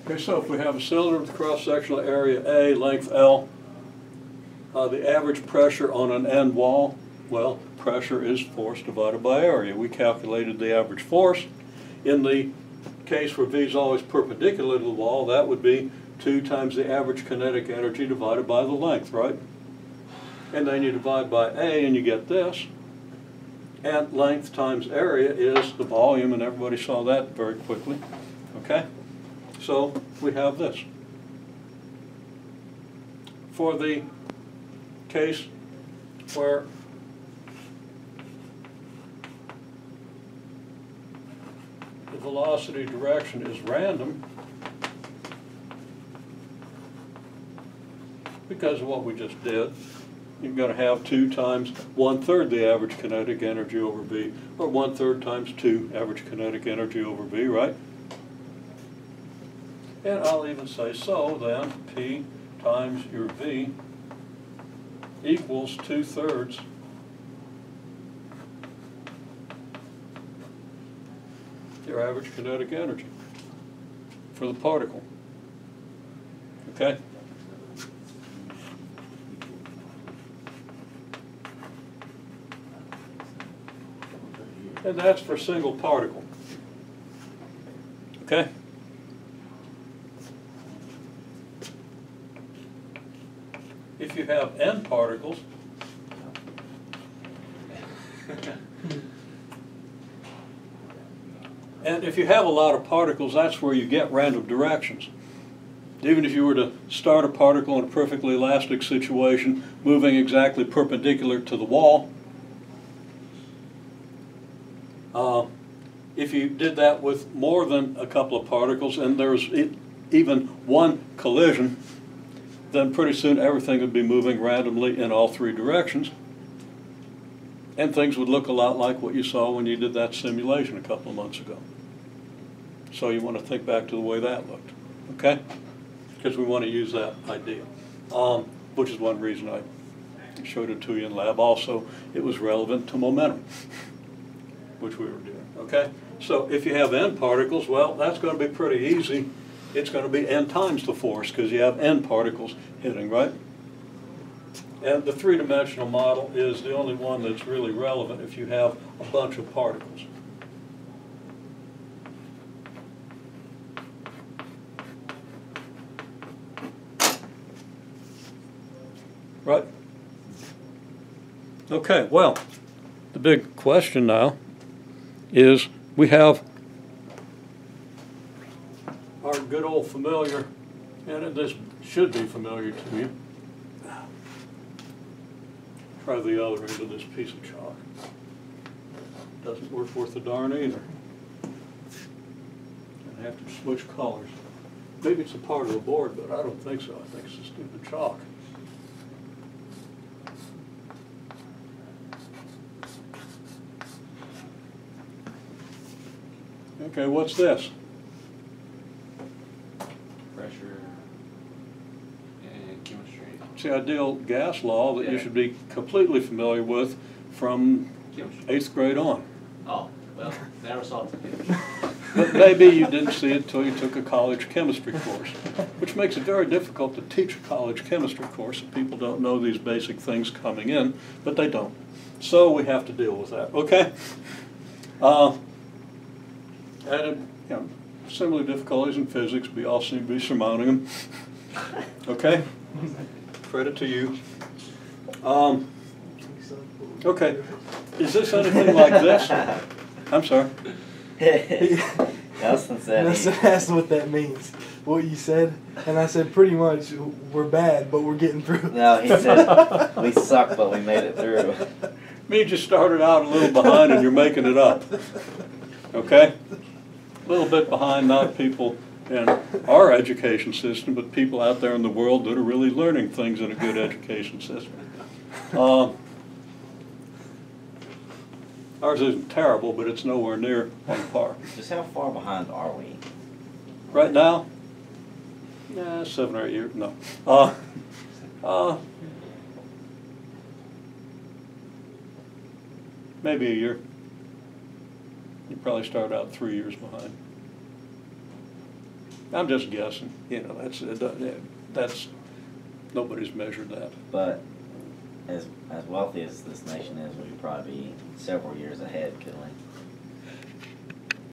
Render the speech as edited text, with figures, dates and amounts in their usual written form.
Okay, so if we have a cylinder with cross-sectional area A, length L, the average pressure on an end wall, well, pressure is force divided by area. We calculated the average force. In the case where V is always perpendicular to the wall, that would be 2 times the average kinetic energy divided by the length, right? And then you divide by A and you get this. And length times area is the volume, and everybody saw that very quickly. Okay? So we have this. For the case where the velocity direction is random, because of what we just did, you're going to have 2 times 1/3 the average kinetic energy over V, or 1/3 times 2 average kinetic energy over V, right? And I'll even say so then, P times your V equals 2/3 your average kinetic energy for the particle. Okay? And that's for a single particle. Okay? If you have n particles, and if you have a lot of particles, that's where you get random directions. Even if you were to start a particle in a perfectly elastic situation, moving exactly perpendicular to the wall, if you did that with more than a couple of particles and there was even one collision, then pretty soon everything would be moving randomly in all 3 directions. And things would look a lot like what you saw when you did that simulation a couple of months ago. So you want to think back to the way that looked, okay? Because we want to use that idea, which is one reason I showed it to you in lab. Also, it was relevant to momentum, which we were doing, okay? So if you have n particles, well, that's going to be pretty easy. It's going to be n times the force because you have n particles hitting, right? And the 3-dimensional model is the only one that's really relevant if you have a bunch of particles. Right? Okay, well, the big question now is we have our good old familiar, and this should be familiar to you. Try the other end of this piece of chalk. Doesn't work worth a darn either. I have to switch colors. Maybe it's a part of the board, but I don't think so. I think it's a stupid chalk. Okay, what's this? Pressure and chemistry. It's the ideal gas law that you should be completely familiar with from Chemistry. 8th grade on. Oh, well, never saw it chemistry. But maybe you didn't see it until you took a college chemistry course, which makes it very difficult to teach a college chemistry course if people don't know these basic things coming in, but they don't. So we have to deal with that, okay? And you know, similar difficulties in physics, we all seem to be surmounting them. Okay? Credit to you. Okay, is this anything like this? I'm sorry. Nelson said Nelson asked what that means, what you said, and I said pretty much we're bad, but we're getting through. No, he said we suck, but we made it through. Means you started out a little behind and you're making it up. Okay? A little bit behind, not people in our education system, but people out there in the world that are really learning things in a good education system. Ours isn't terrible, but it's nowhere near on par. Just how far behind are we? Right now, 7 or 8 years, no. Maybe a year. You probably start out 3 years behind. I'm just guessing, that's, nobody's measured that. But as wealthy as this nation is, we'd probably be several years ahead, couldn't we?